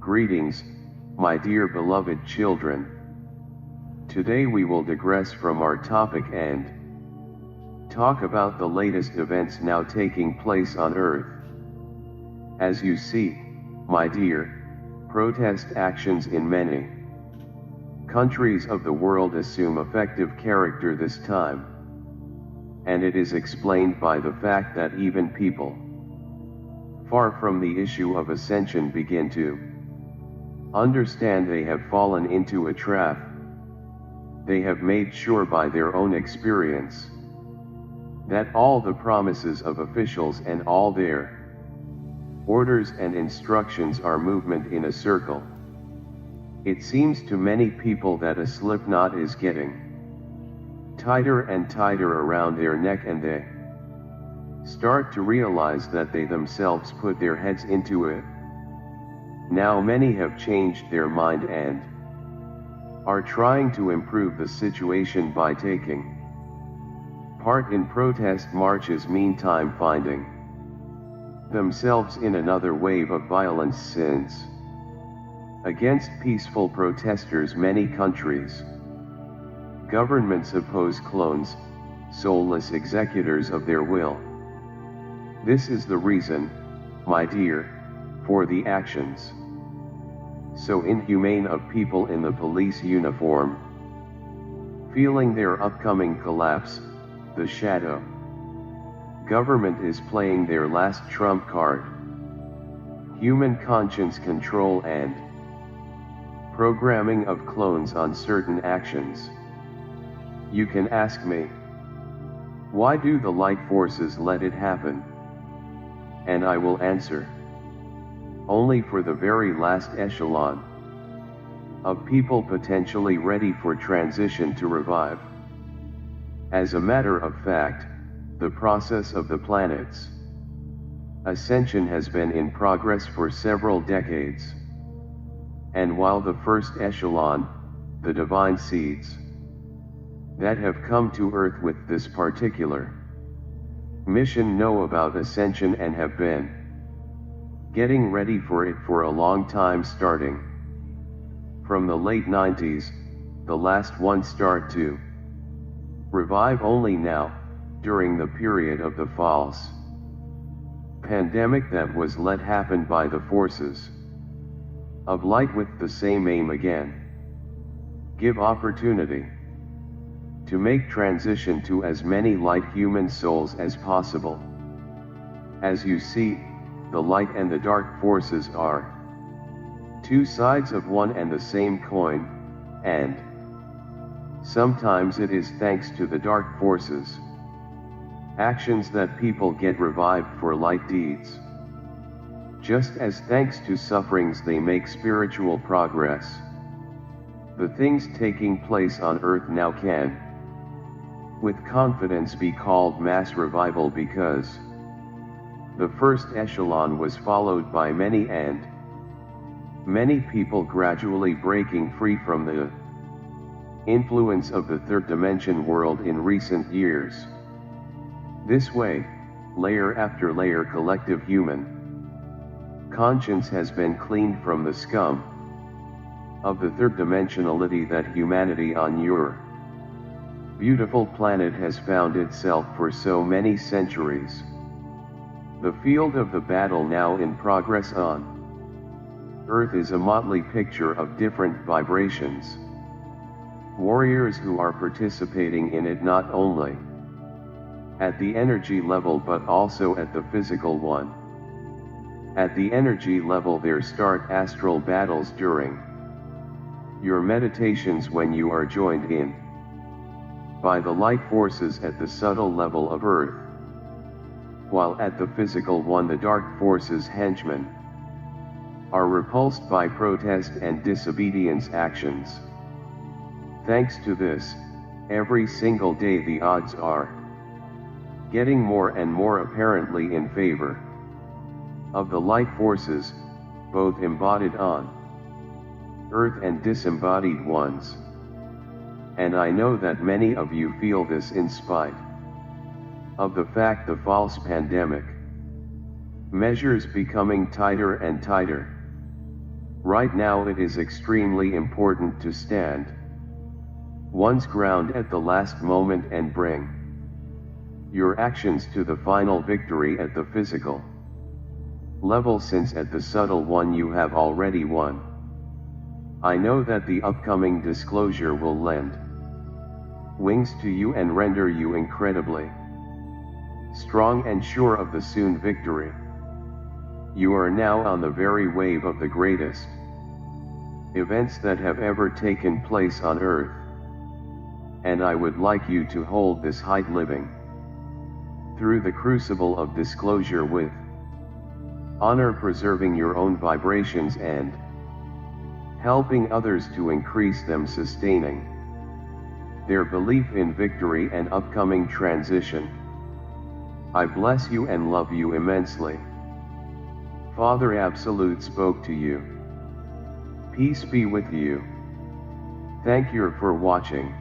Greetings, my dear beloved children. Today we will digress from our topic and talk about the latest events now taking place on Earth. As you see, my dear, protest actions in many countries of the world assume effective character this time. And it is explained by the fact that even people far from the issue of ascension begin to understand they have fallen into a trap. They have made sure by their own experience that all the promises of officials and all their orders and instructions are movement in a circle. It seems to many people that a slip knot is getting tighter and tighter around their neck, and they start to realize that they themselves put their heads into it. Now many have changed their mind and are trying to improve the situation by taking part in protest marches, meantime finding themselves in another wave of violence since against peaceful protesters many countries. Governments oppose clones, soulless executors of their will. This is the reason, my dear, for the actions so inhumane of people in the police uniform. Feeling their upcoming collapse, the shadow government is playing their last trump card. Human conscience control and programming of clones on certain actions. You can ask me, why do the light forces let it happen? And I will answer, only for the very last echelon of people potentially ready for transition to revive. As a matter of fact, the process of the planet's ascension has been in progress for several decades. And while the first echelon, the divine seeds that have come to Earth with this particular mission know about ascension and have been getting ready for it for a long time, starting from the late 90s, the last one start to revive only now, during the period of the false pandemic that was let happen by the forces of light with the same aim again. Give opportunity to make transition to as many light human souls as possible. As you see, the light and the dark forces are two sides of one and the same coin, and sometimes it is thanks to the dark forces actions that people get revived for light deeds. Just as thanks to sufferings they make spiritual progress. The things taking place on earth now can with confidence be called mass revival, because the first echelon was followed by many, and many people gradually breaking free from the influence of the third dimension world in recent years. This way, layer after layer, collective human conscience has been cleaned from the scum of the third dimensionality that humanity on your beautiful planet has found itself for so many centuries. The field of the battle now in progress on Earth is a motley picture of different vibrations. Warriors who are participating in it not only at the energy level but also at the physical one. At the energy level there start astral battles during your meditations when you are joined in by the light forces at the subtle level of Earth, while at the physical one the dark forces henchmen are repulsed by protest and disobedience actions. Thanks to this, every single day the odds are getting more and more apparently in favor of the light forces, both embodied on Earth and disembodied ones. And I know that many of you feel this in spite of the fact the false pandemic measures becoming tighter and tighter. Right now it is extremely important to stand one's ground at the last moment and bring your actions to the final victory at the physical level, since at the subtle one you have already won. I know that the upcoming disclosure will lend wings to you and render you incredibly strong and sure of the soon victory. You are now on the very wave of the greatest events that have ever taken place on earth, and I would like you to hold this height living through the crucible of disclosure with honor, preserving your own vibrations and helping others to increase them, sustaining their belief in victory and upcoming transition. I bless you and love you immensely. Father Absolute spoke to you. Peace be with you. Thank you for watching.